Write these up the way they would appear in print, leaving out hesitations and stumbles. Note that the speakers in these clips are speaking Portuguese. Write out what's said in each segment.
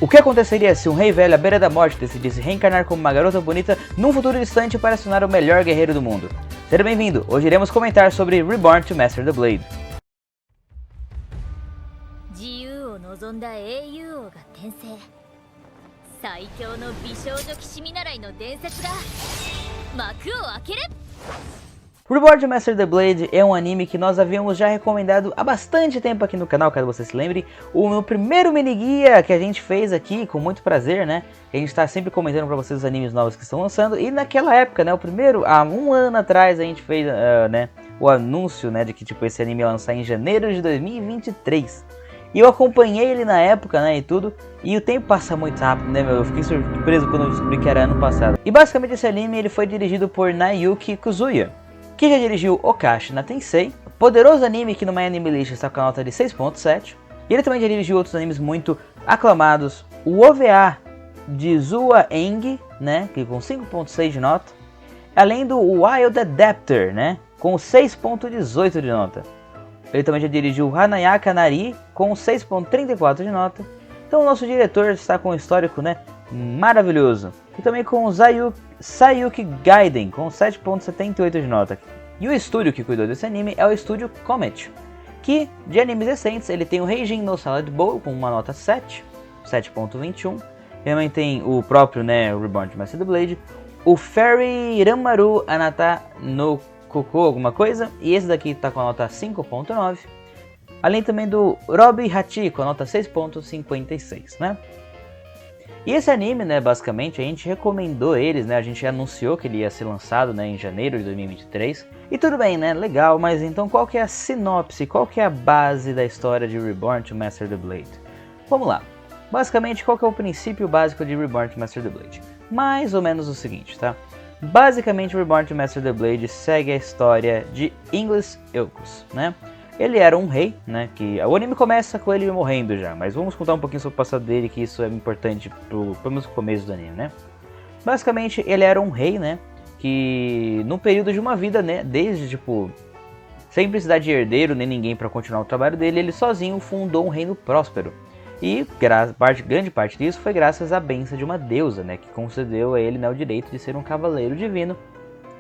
O que aconteceria se um rei velho à beira da morte decidisse reencarnar como uma garota bonita num futuro distante para se tornar o melhor guerreiro do mundo? Seja bem-vindo, hoje iremos comentar sobre Reborn to Master the Blade. Reborn to Master the Blade é um anime que nós havíamos já recomendado há bastante tempo aqui no canal, caso você se lembre. O primeiro miniguia que a gente fez aqui, com muito prazer, né? A gente está sempre comentando para vocês os animes novos que estão lançando. E naquela época, né, o primeiro, há um ano atrás, a gente fez né, o anúncio, né, de que tipo, esse anime ia lançar em janeiro de 2023. E eu acompanhei ele na época, né, e tudo. E o tempo passa muito rápido, né, meu? Eu fiquei surpreso quando eu descobri que era ano passado. E basicamente esse anime ele foi dirigido por Naoki Kuzuya, que já dirigiu Okashi na Tensei, poderoso anime que no My Anime List está com a nota de 6.7. E ele também já dirigiu outros animes muito aclamados, o OVA de Zua Eng, né, que com 5.6 de nota, além do Wild Adapter, né, com 6.18 de nota. Ele também já dirigiu Hanayaka Nari com 6.34 de nota. Então o nosso diretor está com um histórico, né, maravilhoso. E também com o Sayuki Gaiden com 7.78 de nota. E o estúdio que cuidou desse anime é o estúdio Comet, que de animes recentes ele tem o Heijin no Salad Bowl com uma nota 7.21. Também tem o próprio, né, Reborn to Master the Blade, o Fairy Ranmaru Anata no Koko alguma coisa, e esse daqui está com a nota 5.9. Além também do Robi Hachi com a nota 6.56, né? E esse anime, né, basicamente, a gente recomendou eles, né, a gente anunciou que ele ia ser lançado, né, em janeiro de 2023. E tudo bem, né, legal, mas então qual que é a sinopse, qual que é a base da história de Reborn to Master the Blade? Vamos lá. Basicamente, qual que é o princípio básico de Reborn to Master the Blade? Mais ou menos o seguinte, tá? Basicamente, Reborn to Master the Blade segue a história de Ingles Eulkos, né? Ele era um rei, né, que o anime começa com ele morrendo já, mas vamos contar um pouquinho sobre o passado dele, que isso é importante pelo menos no começo do anime, né? Basicamente, ele era um rei, né, que no período de uma vida, né, desde, tipo, sem precisar de herdeiro nem ninguém para continuar o trabalho dele, ele sozinho fundou um reino próspero. E grande parte disso foi graças à bênção de uma deusa, né, que concedeu a ele, né, o direito de ser um cavaleiro divino,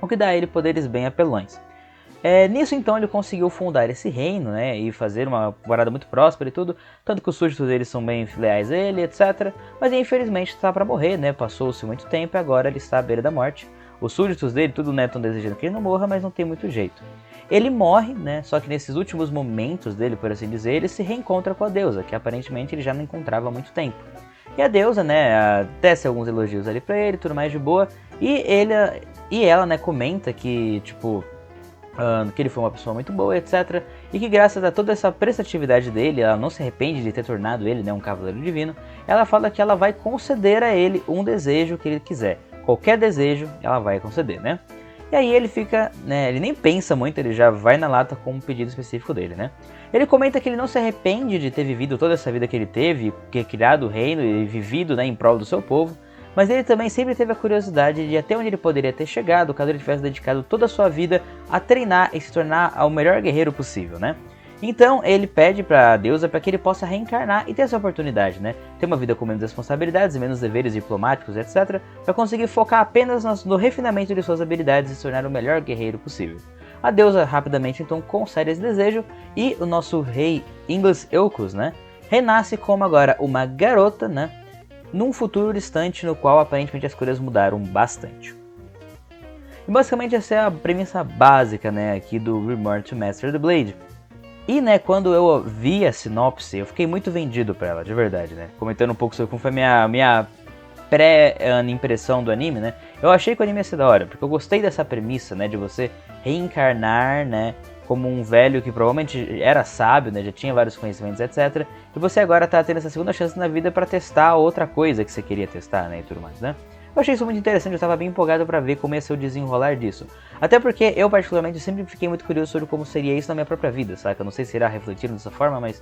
o que dá a ele poderes bem apelões. Nisso então ele conseguiu fundar esse reino, né, e fazer uma morada muito próspera e tudo, tanto que os súditos dele são bem leais a ele, etc. Mas infelizmente está para morrer, né, passou-se muito tempo e agora ele está à beira da morte. Os súditos dele, tudo, né, estão desejando que ele não morra, mas não tem muito jeito. Ele morre, né, só que nesses últimos momentos dele, por assim dizer, ele se reencontra com a deusa, que aparentemente ele já não encontrava há muito tempo. E a deusa, né, tece alguns elogios ali pra ele, tudo mais de boa, e ela, né, comenta que, tipo, que ele foi uma pessoa muito boa, etc. E que graças a toda essa prestatividade dele, ela não se arrepende de ter tornado ele, né, um cavaleiro divino. Ela fala que ela vai conceder a ele um desejo que ele quiser. Qualquer desejo ela vai conceder, né? E aí ele fica, né, ele nem pensa muito, ele já vai na lata com um pedido específico dele, né? Ele comenta que ele não se arrepende de ter vivido toda essa vida que ele teve, ter criado o reino e vivido, né, em prol do seu povo. Mas ele também sempre teve a curiosidade de até onde ele poderia ter chegado caso ele tivesse dedicado toda a sua vida a treinar e se tornar o melhor guerreiro possível, né? Então ele pede para a deusa para que ele possa reencarnar e ter essa oportunidade, né? Ter uma vida com menos responsabilidades, menos deveres diplomáticos, etc. Para conseguir focar apenas no refinamento de suas habilidades e se tornar o melhor guerreiro possível. A deusa rapidamente então concede esse desejo e o nosso rei Ingles Eulkos, né, renasce como agora uma garota, né, num futuro distante no qual aparentemente as coisas mudaram bastante. E basicamente essa é a premissa básica, né, aqui do Reborn to Master the Blade. E, né, quando eu vi a sinopse, eu fiquei muito vendido pra ela, de verdade, né. Comentando um pouco sobre como foi a minha pré-impressão do anime, né, eu achei que o anime ia ser da hora, porque eu gostei dessa premissa, né, de você reencarnar, né, como um velho que provavelmente era sábio, né, já tinha vários conhecimentos, etc. E você agora tá tendo essa segunda chance na vida para testar outra coisa que você queria testar, né, e tudo mais, né. Eu achei isso muito interessante, eu estava bem empolgado para ver como ia ser o desenrolar disso. Até porque eu, particularmente, sempre fiquei muito curioso sobre como seria isso na minha própria vida, saca? Eu não sei se irá refletir dessa forma, mas...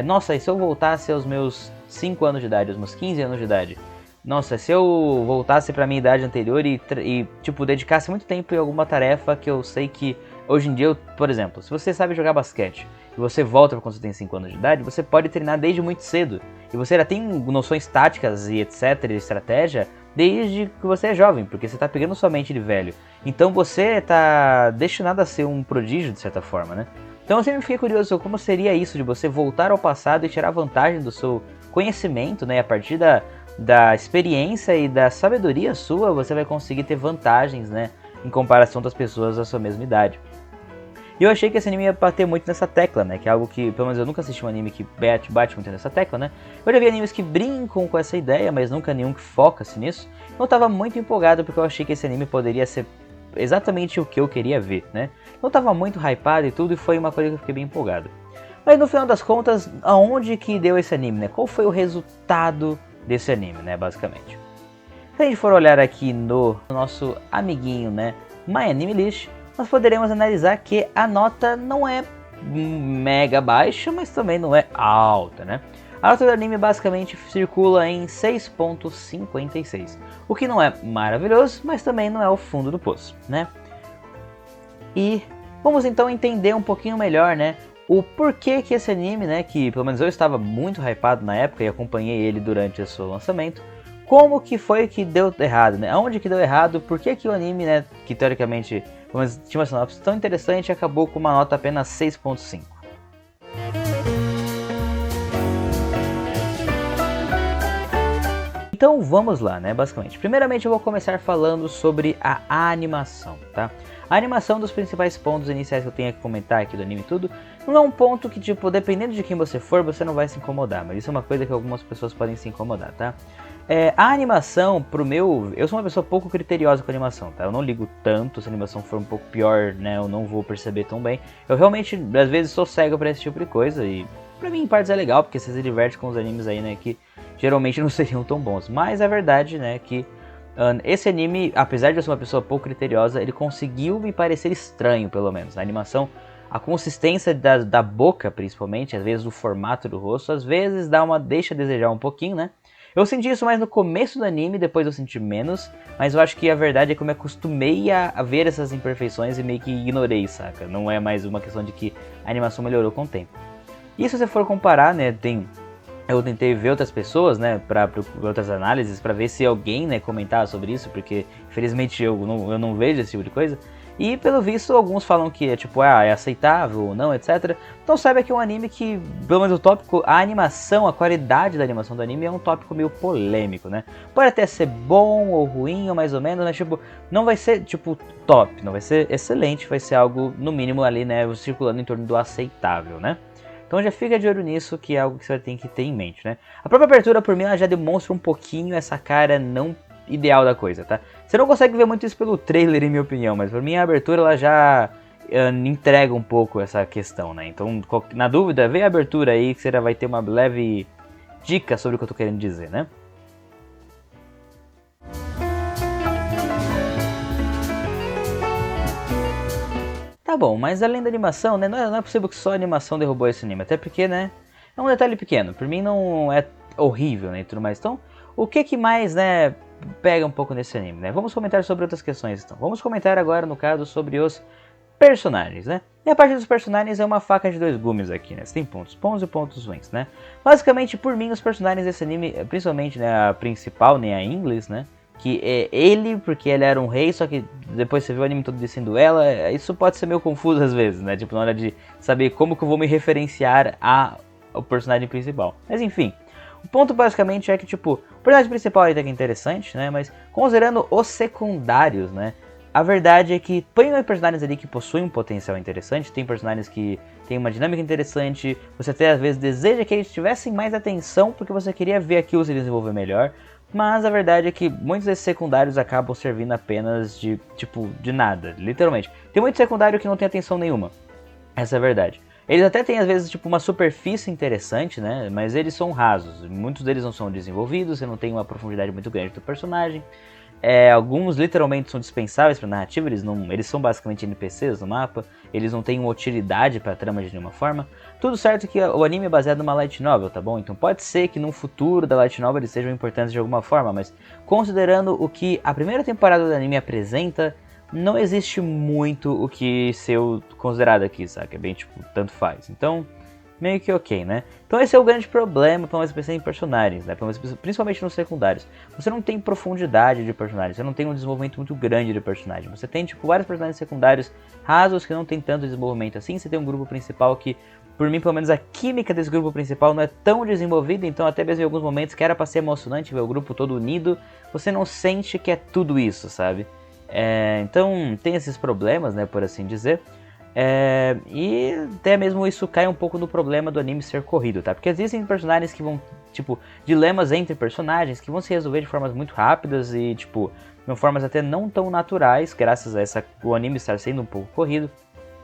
nossa, e se eu voltasse aos meus 5 anos de idade, aos meus 15 anos de idade? Nossa, se eu voltasse pra minha idade anterior e tipo, dedicasse muito tempo em alguma tarefa que eu sei que... Hoje em dia, por exemplo, se você sabe jogar basquete e você volta quando você tem 5 anos de idade, você pode treinar desde muito cedo. E você já tem noções táticas e etc, de estratégia, desde que você é jovem, porque você está pegando sua mente de velho. Então você está destinado a ser um prodígio de certa forma, né? Então eu sempre fiquei curioso como seria isso de você voltar ao passado e tirar vantagem do seu conhecimento, né? A partir da experiência e da sabedoria sua, você vai conseguir ter vantagens, né? Em comparação das pessoas da sua mesma idade. E eu achei que esse anime ia bater muito nessa tecla, né? Que é algo que, pelo menos eu nunca assisti um anime que bate muito nessa tecla, né? Eu já vi animes que brincam com essa ideia, mas nunca nenhum que foca-se nisso. Eu tava muito empolgado porque eu achei que esse anime poderia ser exatamente o que eu queria ver, né? Eu tava muito hypado e tudo, e foi uma coisa que eu fiquei bem empolgado. Mas no final das contas, aonde que deu esse anime, né? Qual foi o resultado desse anime, né? Basicamente. Se a gente for olhar aqui no nosso amiguinho, né? My Anime List, nós poderemos analisar que a nota não é mega baixa, mas também não é alta, né? A nota do anime basicamente circula em 6.56, o que não é maravilhoso, mas também não é o fundo do poço, né? E vamos então entender um pouquinho melhor, né, o porquê que esse anime, né, que pelo menos eu estava muito hypado na época e acompanhei ele durante o seu lançamento, como que foi que deu errado, né? Aonde que deu errado, por que que o anime, né, que teoricamente pelo menos tinha uma sinopse tão interessante, acabou com uma nota apenas 6.5. Então vamos lá, né, basicamente. Primeiramente eu vou começar falando sobre a animação, tá? A animação dos principais pontos iniciais que eu tenho que comentar aqui do anime e tudo, não é um ponto que, tipo, dependendo de quem você for, você não vai se incomodar, mas isso é uma coisa que algumas pessoas podem se incomodar, tá? A animação, eu sou uma pessoa pouco criteriosa com animação, tá? Eu não ligo tanto, se a animação for um pouco pior, né, eu não vou perceber tão bem. Eu realmente, às vezes, sou cego pra esse tipo de coisa e pra mim, em partes é legal, porque você se diverte com os animes aí, né, que geralmente não seriam tão bons. Mas a verdade, né, que esse anime, apesar de eu ser uma pessoa pouco criteriosa, ele conseguiu me parecer estranho, pelo menos. A animação, a consistência da boca, principalmente, às vezes o formato do rosto, às vezes deixa a desejar um pouquinho, né? Eu senti isso mais no começo do anime, depois eu senti menos, mas eu acho que a verdade é que eu me acostumei a ver essas imperfeições e meio que ignorei, saca? Não é mais uma questão de que a animação melhorou com o tempo. E se você for comparar, né, eu tentei ver outras pessoas, né, para outras análises, para ver se alguém, né, comentava sobre isso, porque infelizmente eu não vejo esse tipo de coisa. E pelo visto alguns falam que é tipo, é aceitável ou não, etc. Então saiba que é um anime que, pelo menos o tópico, a animação, a qualidade da animação do anime é um tópico meio polêmico, né? Pode até ser bom ou ruim ou mais ou menos, né? Tipo, não vai ser tipo top, não vai ser excelente, vai ser algo no mínimo ali, né, circulando em torno do aceitável, né? Então já fica de olho nisso, que é algo que você tem que ter em mente, né? A própria abertura, por mim, ela já demonstra um pouquinho essa cara não ideal da coisa, tá? Você não consegue ver muito isso pelo trailer, em minha opinião, mas por mim a abertura ela já entrega um pouco essa questão, né? Então, na dúvida, vê a abertura aí que você já vai ter uma leve dica sobre o que eu tô querendo dizer, né? Tá bom, mas além da animação, né, não é possível que só a animação derrubou esse anime, até porque, né, é um detalhe pequeno, por mim não é horrível, né, e tudo mais. Então, o que mais, né, pega um pouco nesse anime, né? Vamos comentar sobre outras questões, então. Vamos comentar agora, no caso, sobre os personagens, né? E a parte dos personagens é uma faca de dois gumes aqui, né? Você tem pontos bons e pontos ruins, né? Basicamente, por mim, os personagens desse anime, principalmente, né, a principal, né, a Inglis, né? Que é ele, porque ele era um rei, só que depois você vê o anime todo descendo ela, isso pode ser meio confuso às vezes, né? Tipo, na hora de saber como que eu vou me referenciar ao personagem principal. Mas enfim, o ponto basicamente é que, tipo, o personagem principal até que é interessante, né? Mas considerando os secundários, né? A verdade é que tem personagens ali que possuem um potencial interessante, tem personagens que tem uma dinâmica interessante, você até às vezes deseja que eles tivessem mais atenção porque você queria ver aquilo se desenvolver melhor. Mas a verdade é que muitos desses secundários acabam servindo apenas de, tipo, de nada, literalmente. Tem muito secundário que não tem atenção nenhuma, essa é a verdade. Eles até têm, às vezes, tipo, uma superfície interessante, né, mas eles são rasos. Muitos deles não são desenvolvidos, você não tem uma profundidade muito grande do personagem. Alguns literalmente são dispensáveis para a narrativa, eles são basicamente NPCs no mapa, eles não têm uma utilidade para a trama de nenhuma forma. Tudo certo que o anime é baseado numa light novel, tá bom? Então pode ser que no futuro da light novel eles sejam importantes de alguma forma, mas considerando o que a primeira temporada do anime apresenta, não existe muito o que ser considerado aqui, saca? É bem tipo, tanto faz. Então, meio que ok, né? Então esse é o grande problema, pelo menos pensando em personagens, né? Principalmente nos secundários. Você não tem profundidade de personagens, você não tem um desenvolvimento muito grande de personagem. Você tem, tipo, vários personagens secundários rasos que não tem tanto desenvolvimento assim. Você tem um grupo principal que, por mim, pelo menos a química desse grupo principal não é tão desenvolvida. Então até mesmo em alguns momentos que era pra ser emocionante ver o grupo todo unido, você não sente que é tudo isso, sabe? Então tem esses problemas, né, por assim dizer. E até mesmo isso cai um pouco no problema do anime ser corrido, tá? Porque existem personagens que vão, tipo, dilemas entre personagens que vão se resolver de formas muito rápidas e, tipo, de formas até não tão naturais, graças a o anime estar sendo um pouco corrido.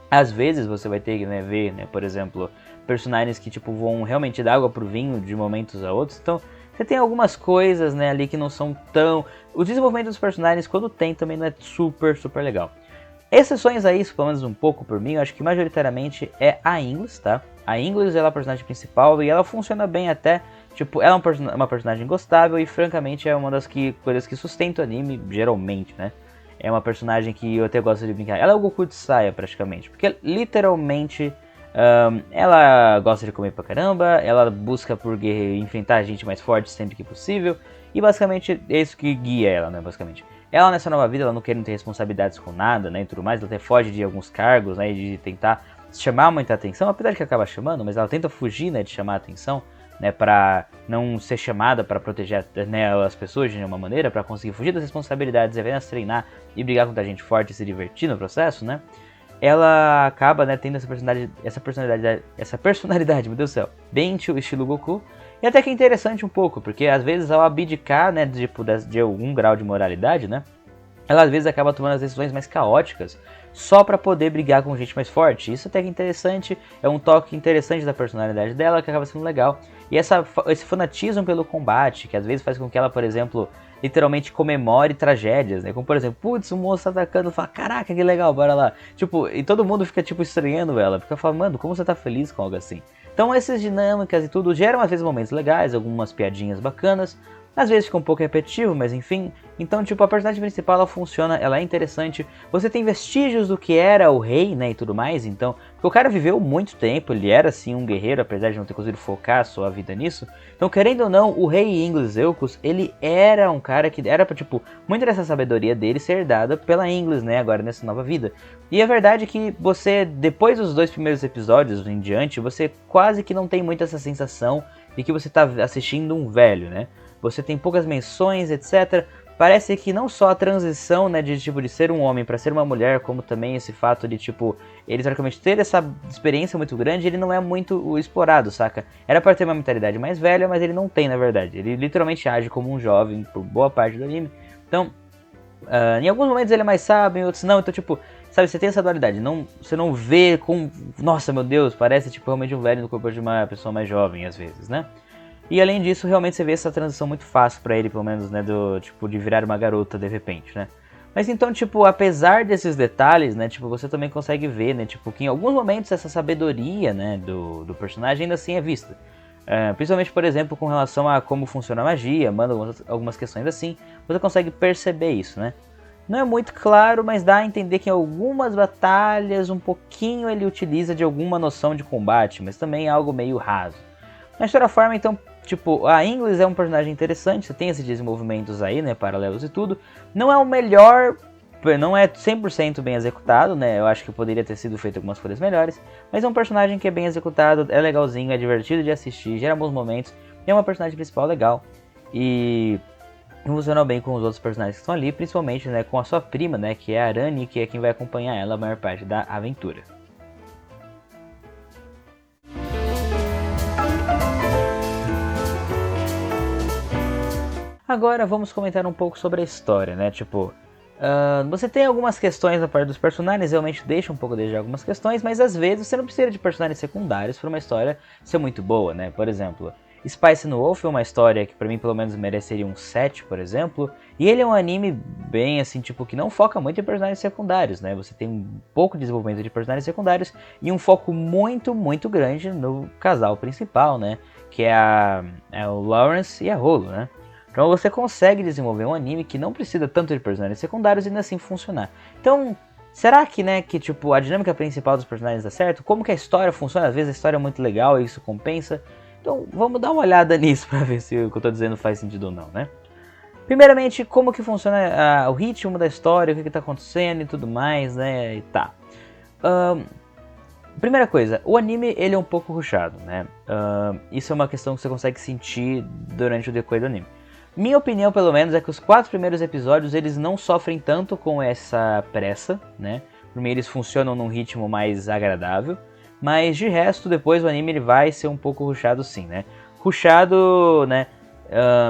Às vezes você vai ter que, né, ver, né, por exemplo, personagens que, tipo, vão realmente dar água pro vinho de momentos a outros. Então, você tem algumas coisas, né, ali que não são tão... O desenvolvimento dos personagens, quando tem, também não é super, super legal. Exceções a isso, pelo menos um pouco por mim, eu acho que majoritariamente é a Inglis, tá? A Inglis, ela é a personagem principal e ela funciona bem até, tipo, ela é uma personagem gostável e francamente é uma das coisas que sustenta o anime, geralmente, né? É uma personagem que eu até gosto de brincar. Ela é o Goku de saia, praticamente, porque literalmente ela gosta de comer pra caramba, ela busca por enfrentar a gente mais forte sempre que possível e basicamente é isso que guia ela, né, basicamente. Ela nessa nova vida, ela não quer ter responsabilidades com nada, né, e tudo mais, ela até foge de alguns cargos, né, de tentar chamar muita atenção, apesar de que acaba chamando, mas ela tenta fugir, né, de chamar a atenção, né, pra não ser chamada pra proteger, né, as pessoas de nenhuma maneira, pra conseguir fugir das responsabilidades, apenas treinar e brigar contra gente forte e se divertir no processo, né. Ela acaba, né, tendo essa personalidade, meu Deus do céu, bem estilo Goku. E até que é interessante um pouco, porque às vezes ao abdicar, né, de algum grau de moralidade, né, ela às vezes acaba tomando as decisões mais caóticas só pra poder brigar com gente mais forte. Isso até que é interessante, é um toque interessante da personalidade dela que acaba sendo legal. E esse fanatismo pelo combate, que às vezes faz com que ela, por exemplo, literalmente comemore tragédias, né? Como por exemplo, putz, o monstro tá atacando, fala, caraca, que legal, bora lá. Tipo, e todo mundo fica tipo estranhando ela, fica falando, mano, como você tá feliz com algo assim? Então essas dinâmicas e tudo geram às vezes momentos legais, algumas piadinhas bacanas. Às vezes fica um pouco repetitivo, mas enfim. Então, tipo, a personagem principal, ela funciona, ela é interessante. Você tem vestígios do que era o rei, né, e tudo mais. Então, porque o cara viveu muito tempo, ele era, assim, um guerreiro, apesar de não ter conseguido focar a sua vida nisso. Então, querendo ou não, o rei Inglis Eucus, ele era um cara que era pra, tipo, muita dessa sabedoria dele ser dada pela Inglis, né, agora nessa nova vida. E a verdade é que você, depois dos 2 primeiros episódios em diante, você quase que não tem muito essa sensação de que você tá assistindo um velho, né. Você tem poucas menções, etc. Parece que não só a transição, né, de tipo de ser um homem para ser uma mulher, como também esse fato de tipo ele teoricamente ter essa experiência muito grande, ele não é muito explorado, saca? Era para ter uma mentalidade mais velha, mas ele não tem, na verdade. Ele literalmente age como um jovem por boa parte do anime. Então, em alguns momentos ele é mais sábio, em outros não. Então, tipo, sabe, você tem essa dualidade. Você não vê com, nossa, meu Deus, parece tipo realmente um velho no corpo de uma pessoa mais jovem às vezes, né? E além disso, realmente você vê essa transição muito fácil pra ele, pelo menos, né, do tipo de virar uma garota de repente, né? Mas então, tipo, apesar desses detalhes, né, tipo, você também consegue ver, né, tipo, que em alguns momentos essa sabedoria, né, do personagem ainda assim é vista. Principalmente, por exemplo, com relação a como funciona a magia, manda algumas questões assim, você consegue perceber isso, né? Não é muito claro, mas dá a entender que em algumas batalhas um pouquinho ele utiliza de alguma noção de combate, mas também é algo meio raso. Mas de toda forma, então, tipo, a Inglis é um personagem interessante, você tem esses desenvolvimentos aí, né, paralelos e tudo. Não é o melhor, não é 100% bem executado, né, eu acho que poderia ter sido feito algumas coisas melhores. Mas é um personagem que é bem executado, é legalzinho, é divertido de assistir, gera bons momentos. E é uma personagem principal legal. E funciona bem com os outros personagens que estão ali, principalmente, né, com a sua prima, né, que é a Arani, que é quem vai acompanhar ela a maior parte da aventura. Agora vamos comentar um pouco sobre a história, né? Tipo, você tem algumas questões na parte dos personagens, realmente deixa um pouco de algumas questões, mas às vezes você não precisa de personagens secundários para uma história ser muito boa, né? Por exemplo, Spice no Wolf é uma história que pra mim pelo menos mereceria um 7, por exemplo, e ele é um anime bem assim, tipo, que não foca muito em personagens secundários, né? Você tem um pouco de desenvolvimento de personagens secundários e um foco muito, muito grande no casal principal, né? Que é o Lawrence e a Rolo, né? Então você consegue desenvolver um anime que não precisa tanto de personagens secundários e ainda assim funcionar. Então, será que, né, que tipo, a dinâmica principal dos personagens dá certo? Como que a história funciona? Às vezes a história é muito legal e isso compensa. Então vamos dar uma olhada nisso pra ver se o que eu tô dizendo faz sentido ou não, né? Primeiramente, como que funciona o ritmo da história, o que tá acontecendo e tudo mais, né, e tá. Primeira coisa, o anime ele é um pouco rushado, né? Isso é uma questão que você consegue sentir durante o decorrer do anime. Minha opinião, pelo menos, é que os 4 primeiros episódios eles não sofrem tanto com essa pressa, né? Por mim, eles funcionam num ritmo mais agradável. Mas de resto, depois o anime ele vai ser um pouco rushado sim, né? Rushado, né?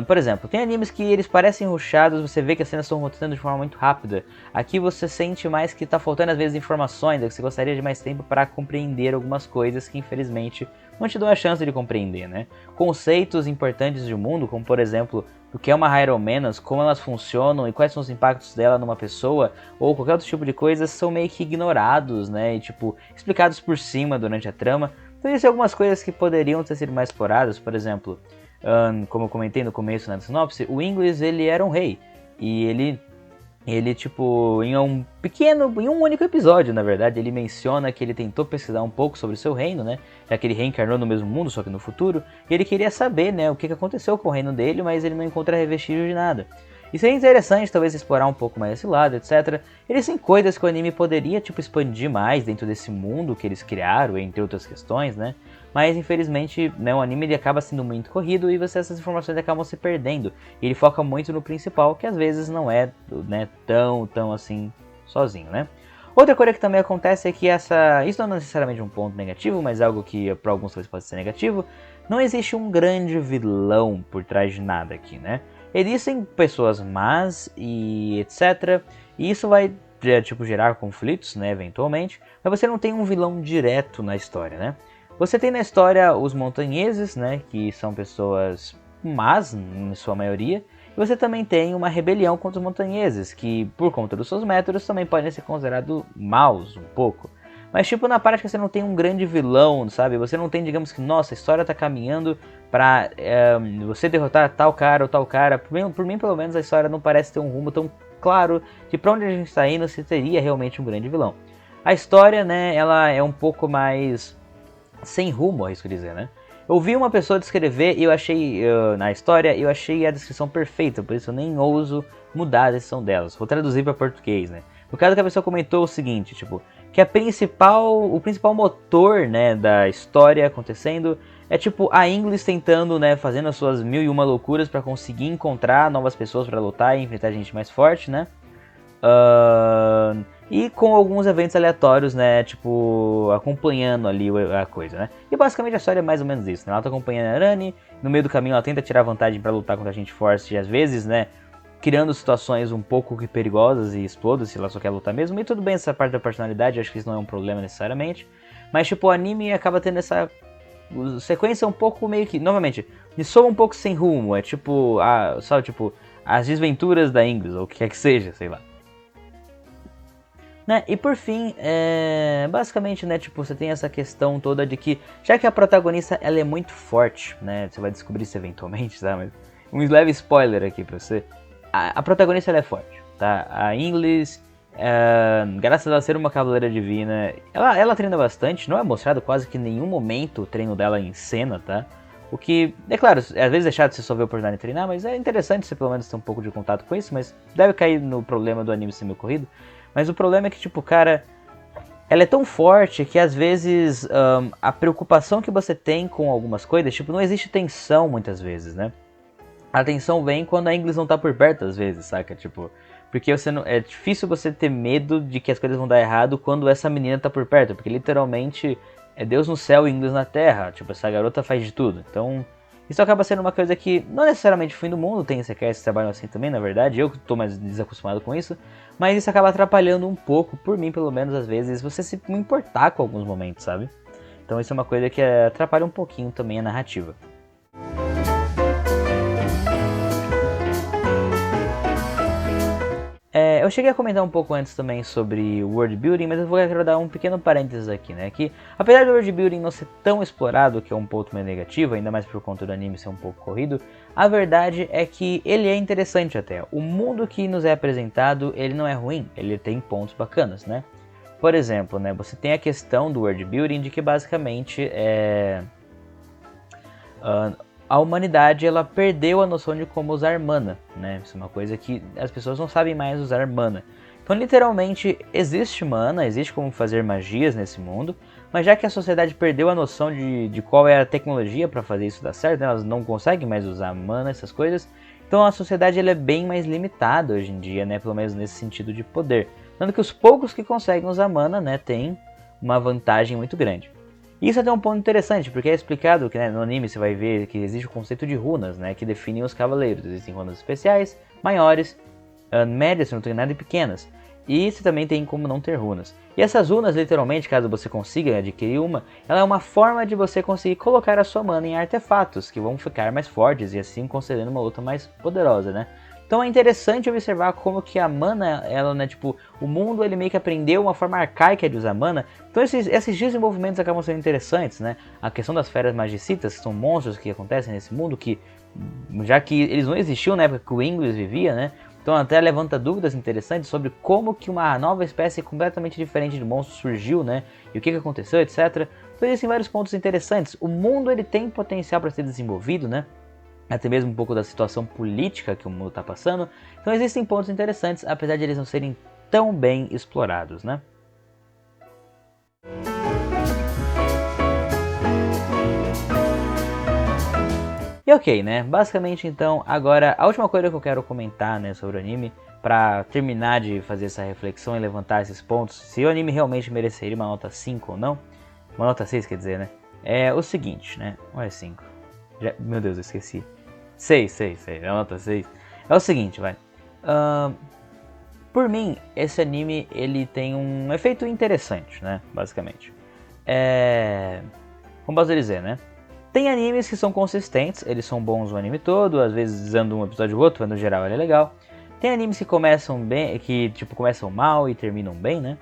Por exemplo, tem animes que eles parecem rushados, você vê que as cenas estão acontecendo de forma muito rápida. Aqui você sente mais que está faltando às vezes informações, que você gostaria de mais tempo para compreender algumas coisas que infelizmente não te dão a chance de compreender, né? Conceitos importantes de mundo, como por exemplo, o que é uma Hieromenas, como elas funcionam e quais são os impactos dela numa pessoa, ou qualquer outro tipo de coisa, são meio que ignorados, né? E tipo, explicados por cima durante a trama. Então existem algumas coisas que poderiam ter sido mais exploradas, por exemplo... como eu comentei no começo na sinopse, o Inglis ele era um rei e ele tipo em um único episódio, na verdade, ele menciona que ele tentou pesquisar um pouco sobre o seu reino, né? Já que ele reencarnou no mesmo mundo, só que no futuro, e ele queria saber, né, o que aconteceu com o reino dele, mas ele não encontra revestígio de nada. E seria interessante talvez explorar um pouco mais esse lado, etc. Eles têm coisas que o anime poderia tipo expandir mais dentro desse mundo que eles criaram, entre outras questões, né? Mas infelizmente, né, o anime ele acaba sendo muito corrido e essas informações acabam se perdendo. E ele foca muito no principal, que às vezes não é, né, tão assim sozinho, né? Outra coisa que também acontece é que isso não é necessariamente um ponto negativo, mas algo que para alguns talvez pode ser negativo, não existe um grande vilão por trás de nada aqui, né? Existem pessoas más e etc. E isso vai tipo gerar conflitos, né, eventualmente, mas você não tem um vilão direto na história, né? Você tem na história os montanheses, né, que são pessoas más, em sua maioria, e você também tem uma rebelião contra os montanheses, que por conta dos seus métodos também podem ser considerados maus um pouco. Mas tipo, na prática você não tem um grande vilão, sabe? Você não tem, digamos que, nossa, a história tá caminhando pra você derrotar tal cara ou tal cara. Por mim, pelo menos, a história não parece ter um rumo tão claro de pra onde a gente está indo, se teria realmente um grande vilão. A história, né, ela é um pouco mais... sem rumo, arrisco dizer, né? Eu vi uma pessoa descrever e eu achei, na história, eu achei a descrição perfeita, por isso eu nem ouso mudar a descrição delas. Vou traduzir para português, né? No caso que a pessoa comentou o seguinte, tipo, que o principal motor, né, da história acontecendo é tipo a Inglis tentando, né, fazendo as suas 1001 loucuras para conseguir encontrar novas pessoas para lutar e enfrentar gente mais forte, né? E com alguns eventos aleatórios, né, tipo, acompanhando ali a coisa, né. E basicamente a história é mais ou menos isso, né, ela tá acompanhando a Arani, no meio do caminho ela tenta tirar vantagem pra lutar contra a gente forte, e às vezes, né, criando situações um pouco perigosas e explosivas, se ela só quer lutar mesmo, e tudo bem essa parte da personalidade, acho que isso não é um problema necessariamente, mas tipo, o anime acaba tendo essa sequência um pouco meio que, novamente, me soa um pouco sem rumo, é tipo, sabe, tipo, as desventuras da Inglis, ou o que quer que seja, sei lá. Né? E por fim, basicamente, né, tipo, você tem essa questão toda de que, já que a protagonista ela é muito forte, né, você vai descobrir isso eventualmente, tá? Mas um leve spoiler aqui pra você, a protagonista ela é forte, tá? A Inglis, graças a ser uma cavaleira divina, ela treina bastante, não é mostrado quase que em nenhum momento o treino dela em cena, tá? O que, é claro, às vezes é chato você só ver o personagem treinar, mas é interessante você pelo menos ter um pouco de contato com isso, mas deve cair no problema do anime ser meio corrido. Mas o problema é que, tipo, cara, ela é tão forte que às vezes a preocupação que você tem com algumas coisas, tipo, não existe tensão muitas vezes, né? A tensão vem quando a Inglis não tá por perto, às vezes, saca? Tipo, porque é difícil você ter medo de que as coisas vão dar errado quando essa menina tá por perto, porque literalmente é Deus no céu e Inglis na terra, tipo, essa garota faz de tudo. Então, isso acaba sendo uma coisa que não necessariamente o fim do mundo, tem sequestros que trabalham assim também, na verdade, eu que tô mais desacostumado com isso, mas isso acaba atrapalhando um pouco, por mim pelo menos às vezes, você se importar com alguns momentos, sabe? Então isso é uma coisa que atrapalha um pouquinho também a narrativa. Eu cheguei a comentar um pouco antes também sobre world building, mas eu quero dar um pequeno parênteses aqui, né? Que apesar do world building não ser tão explorado, que é um ponto meio negativo, ainda mais por conta do anime ser um pouco corrido, A verdade é que ele é interessante até. O mundo que nos é apresentado, ele não é ruim, ele tem pontos bacanas, né? Por exemplo, né, você tem a questão do world building de que basicamente a humanidade ela perdeu a noção de como usar mana, né? Isso é uma coisa que as pessoas não sabem mais usar mana. Então, literalmente, existe mana, existe como fazer magias nesse mundo, mas já que a sociedade perdeu a noção de qual é a tecnologia para fazer isso dar certo, né? Elas não conseguem mais usar mana, essas coisas, então a sociedade ela é bem mais limitada hoje em dia, né? Pelo menos nesse sentido de poder. Tanto que os poucos que conseguem usar mana, né, tem uma vantagem muito grande. Isso até é um ponto interessante, porque é explicado que, né, no anime você vai ver que existe o conceito de runas, né, que definem os cavaleiros. Existem runas especiais, maiores, médias, se não tem nada, e pequenas. E você também tem como não ter runas. E essas runas, literalmente, caso você consiga adquirir uma, ela é uma forma de você conseguir colocar a sua mana em artefatos, que vão ficar mais fortes e assim concedendo uma luta mais poderosa, né? Então é interessante observar como que a mana, ela, né, tipo, o mundo ele meio que aprendeu uma forma arcaica de usar mana. Então esses desenvolvimentos acabam sendo interessantes, né? A questão das feras magicitas, que são monstros que acontecem nesse mundo, que já que eles não existiam na época que o Ingress vivia, né? Então até levanta dúvidas interessantes sobre como que uma nova espécie completamente diferente de monstro surgiu, né? E o que aconteceu, etc. Então existem vários pontos interessantes. O mundo ele tem potencial para ser desenvolvido, né? Até mesmo um pouco da situação política que o mundo está passando. Então existem pontos interessantes, apesar de eles não serem tão bem explorados, né? E ok, né? Basicamente, então, agora a última coisa que eu quero comentar, né, sobre o anime, pra terminar de fazer essa reflexão e levantar esses pontos, se o anime realmente mereceria uma nota 5 ou não, uma nota 6 quer dizer, né? É o seguinte, né? Ou é 5? Meu Deus, eu esqueci. 6, é a nota 6. É o seguinte, vai. Por mim, esse anime, ele tem um efeito interessante, né? Basicamente. Como posso dizer, né? Tem animes que são consistentes, eles são bons o anime todo, às vezes andam um episódio ou outro, mas no geral ele é legal. Tem animes que começam bem, que tipo começam mal e terminam bem, né?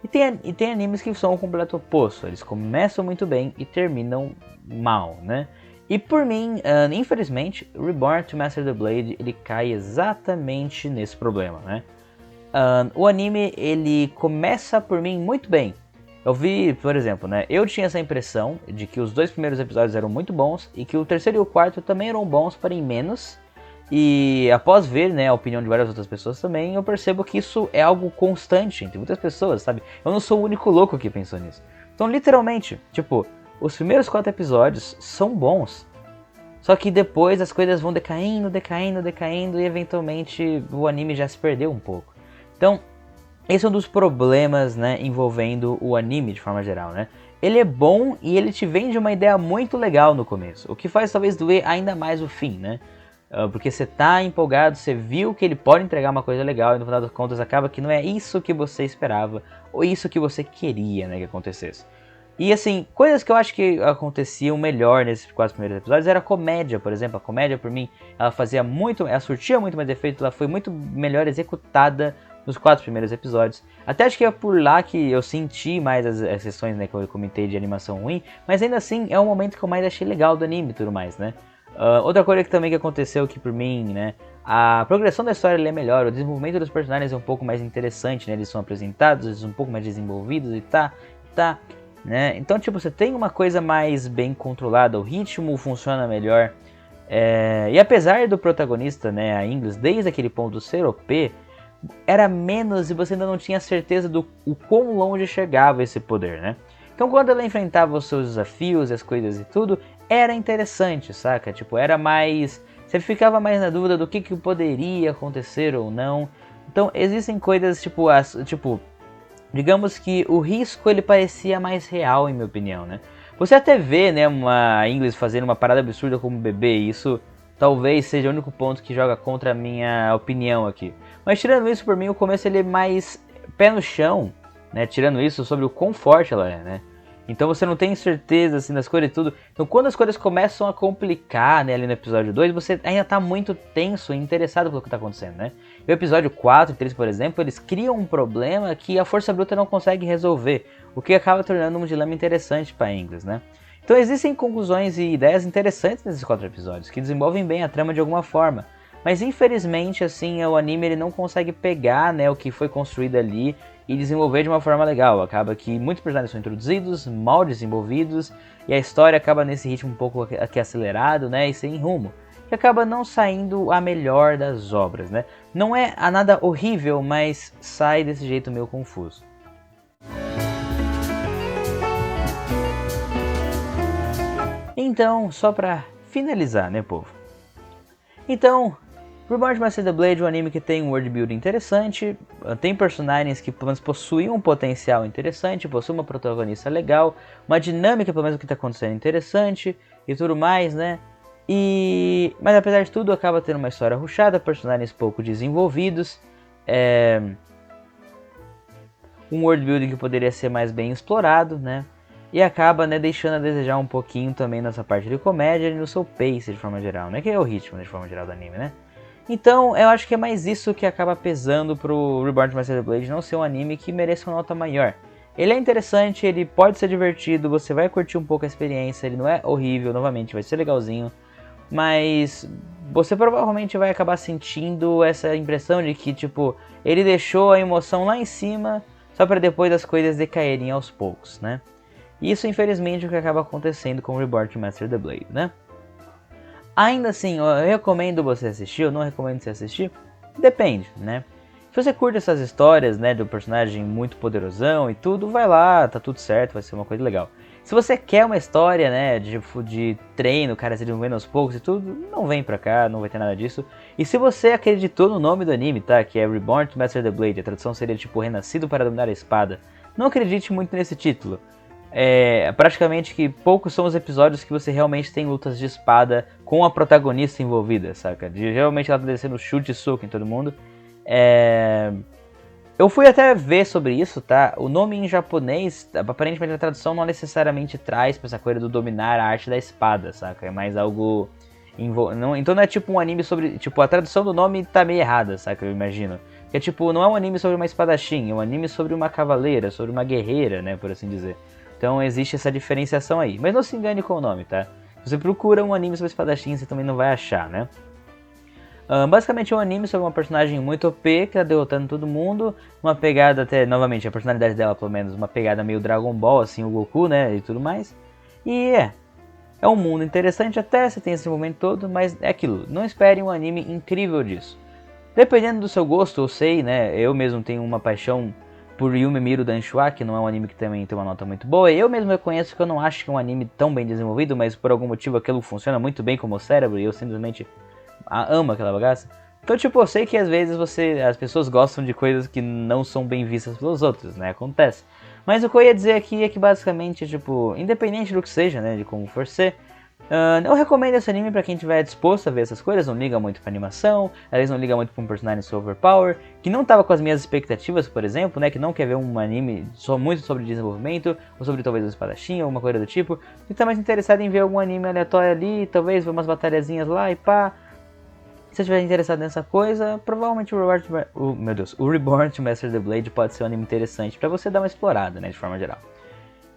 E tem animes que são o completo oposto, eles começam muito bem e terminam mal, né? E por mim, infelizmente, Reborn to Master the Blade, ele cai exatamente nesse problema, né? O anime, ele começa por mim muito bem. Eu vi, por exemplo, né? Eu tinha essa impressão de que os 2 primeiros episódios eram muito bons e que o terceiro e o quarto também eram bons, porém menos. E após ver, né, a opinião de várias outras pessoas também, eu percebo que isso é algo constante entre muitas pessoas, sabe? Eu não sou o único louco que pensou nisso. Então, literalmente, tipo, os primeiros 4 episódios são bons. Só que depois as coisas vão decaindo e eventualmente o anime já se perdeu um pouco. Então, esse é um dos problemas, né, envolvendo o anime de forma geral, né? Ele é bom e ele te vende uma ideia muito legal no começo, o que faz talvez doer ainda mais o fim, né? Porque você tá empolgado, você viu que ele pode entregar uma coisa legal e no final das contas acaba que não é isso que você esperava ou isso que você queria, né, que acontecesse. E assim, coisas que eu acho que aconteciam melhor nesses 4 primeiros episódios era a comédia, por exemplo. A comédia, por mim, ela surtia muito mais efeito, ela foi muito melhor executada nos 4 primeiros episódios. Até acho que é por lá que eu senti mais as sessões, né, que eu comentei de animação ruim, mas ainda assim é um momento que eu mais achei legal do anime e tudo mais, né. Outra coisa que também aconteceu que por mim, né, a progressão da história é melhor, o desenvolvimento dos personagens é um pouco mais interessante, né, eles são apresentados, eles são um pouco mais desenvolvidos e né? Então, tipo, você tem uma coisa mais bem controlada, o ritmo funciona melhor. E apesar do protagonista, né, a Ingress, desde aquele ponto ser OP, era menos e você ainda não tinha certeza do o quão longe chegava esse poder, né? Então, quando ela enfrentava os seus desafios, as coisas e tudo, era interessante, saca? Tipo, era mais... Você ficava mais na dúvida do que poderia acontecer ou não. Então, existem coisas, tipo, digamos que o risco ele parecia mais real, em minha opinião, né? Você até vê, né, uma Ingress fazendo uma parada absurda como bebê, e isso talvez seja o único ponto que joga contra a minha opinião aqui. Mas tirando isso, por mim, o começo ele é mais pé no chão, né? Tirando isso, sobre o quão forte ela é, né? Então você não tem certeza assim das coisas e tudo. Então quando as coisas começam a complicar, né, ali no episódio 2, você ainda tá muito tenso e interessado pelo que tá acontecendo, né? E o episódio 4 e 3, por exemplo, eles criam um problema que a força bruta não consegue resolver, o que acaba tornando um dilema interessante para Ingress, né? Então existem conclusões e ideias interessantes nesses 4 episódios, que desenvolvem bem a trama de alguma forma. Mas infelizmente, assim, o anime ele não consegue pegar, né, o que foi construído ali e desenvolver de uma forma legal. Acaba que muitos personagens são introduzidos, mal desenvolvidos, e a história acaba nesse ritmo um pouco aqui acelerado, né, e sem rumo. Que acaba não saindo a melhor das obras, né. Não é nada horrível, mas sai desse jeito meio confuso. Então, só pra finalizar, né, povo? Então, Reborn Master the Blade é um anime que tem um world building interessante, tem personagens que pelo menos possuem um potencial interessante, possui uma protagonista legal, uma dinâmica pelo menos do que está acontecendo interessante e tudo mais, né? Mas apesar de tudo acaba tendo uma história rushada, personagens pouco desenvolvidos, um world building que poderia ser mais bem explorado, né? E acaba, né, deixando a desejar um pouquinho também nessa parte de comédia e no seu pace de forma geral, né? Que é o ritmo de forma geral do anime, né? Então, eu acho que é mais isso que acaba pesando pro Reborn Master the Blade não ser um anime que mereça uma nota maior. Ele é interessante, ele pode ser divertido, você vai curtir um pouco a experiência, ele não é horrível, novamente, vai ser legalzinho, mas você provavelmente vai acabar sentindo essa impressão de que, tipo, ele deixou a emoção lá em cima só para depois as coisas decaírem aos poucos, né? Isso, infelizmente, é o que acaba acontecendo com o Reborn Master the Blade, né? Ainda assim, eu recomendo você assistir, eu não recomendo você assistir? Depende, né? Se você curte essas histórias, né, do personagem muito poderosão e tudo, vai lá, tá tudo certo, vai ser uma coisa legal. Se você quer uma história, né, de treino, cara se desenvolvendo aos poucos e tudo, não vem pra cá, não vai ter nada disso. E se você acreditou no nome do anime, tá, que é Reborn to Master the Blade, a tradução seria tipo Renascido para Dominar a Espada, não acredite muito nesse título. Praticamente que poucos são os episódios que você realmente tem lutas de espada com a protagonista envolvida, saca? Geralmente ela tá descendo chute e soco em todo mundo. Eu fui até ver sobre isso, tá? O nome em japonês, aparentemente a tradução não necessariamente traz pra essa coisa do dominar a arte da espada, saca? É mais algo... Então não é tipo um anime sobre... Tipo, a tradução do nome tá meio errada, saca? Eu imagino. Que é tipo, não é um anime sobre uma espadachim, é um anime sobre uma cavaleira, sobre uma guerreira, né? Por assim dizer. Então existe essa diferenciação aí. Mas não se engane com o nome, tá? Se você procura um anime sobre espadachim, você também não vai achar, né? Basicamente é um anime sobre uma personagem muito OP, que tá derrotando todo mundo. Uma pegada até, novamente, a personalidade dela pelo menos, uma pegada meio Dragon Ball, assim, o Goku, né? E tudo mais. E é um mundo interessante até, você tem esse momento todo, mas é aquilo. Não espere um anime incrível disso. Dependendo do seu gosto, eu sei, né? Eu mesmo tenho uma paixão por Yume Miro Danshua, que não é um anime que também tem uma nota muito boa. Eu mesmo reconheço que eu não acho que é um anime tão bem desenvolvido, mas por algum motivo aquilo funciona muito bem como cérebro e eu simplesmente amo aquela bagaça. Então, tipo, eu sei que às vezes as pessoas gostam de coisas que não são bem vistas pelos outros, né? Acontece. Mas o que eu ia dizer aqui é que basicamente, tipo, independente do que seja, né, de como for ser, eu recomendo esse anime pra quem estiver disposto a ver essas coisas, não liga muito pra animação, às vezes não liga muito pra um personagem so overpower, que não tava com as minhas expectativas, por exemplo, né, que não quer ver um anime só muito sobre desenvolvimento, ou sobre talvez um espadachim, ou alguma coisa do tipo, e tá mais interessado em ver algum anime aleatório ali, talvez ver umas batalhazinhas lá e pá. Se você estiver interessado nessa coisa, provavelmente o Reborn to Master the Blade pode ser um anime interessante pra você dar uma explorada, né, de forma geral.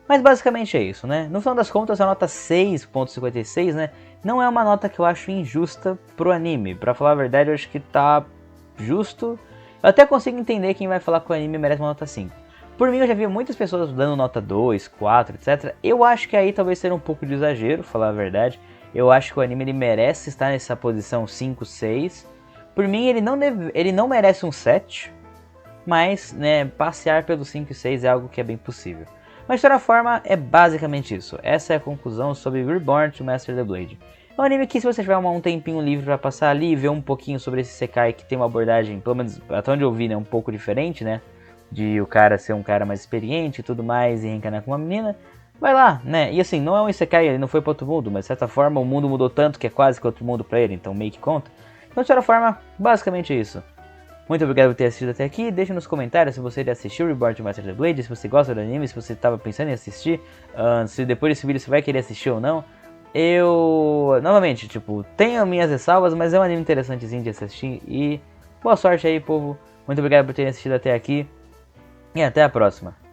Mas basicamente é isso, né? No final das contas, a nota 6.56, né? Não é uma nota que eu acho injusta pro anime. Pra falar a verdade, eu acho que tá justo. Eu até consigo entender quem vai falar que o anime merece uma nota 5. Por mim, eu já vi muitas pessoas dando nota 2, 4, etc. Eu acho que aí talvez seja um pouco de exagero, falar a verdade. Eu acho que o anime ele merece estar nessa posição 5, 6. Por mim, ele não merece um 7. Mas, né, passear pelos 5 e 6 é algo que é bem possível. Mas de toda forma, é basicamente isso. Essa é a conclusão sobre Reborn to Master the Blade. É um anime que se você tiver um tempinho livre pra passar ali e ver um pouquinho sobre esse Sekai que tem uma abordagem, pelo menos até onde eu vi, né, um pouco diferente, né? De o cara ser um cara mais experiente e tudo mais e reencarnar com uma menina. Vai lá, né? E assim, não é um Isekai, ele não foi pra outro mundo, mas de certa forma o mundo mudou tanto que é quase que outro mundo pra ele, então meio que conta. Então de toda forma, basicamente isso. Muito obrigado por ter assistido até aqui, deixa nos comentários se você já assistiu Reborn to Master the Blade, se você gosta do anime, se você estava pensando em assistir, se depois desse vídeo você vai querer assistir ou não. Novamente, tipo, tenho minhas ressalvas, mas é um anime interessantezinho de assistir e boa sorte aí, povo. Muito obrigado por terem assistido até aqui e até a próxima.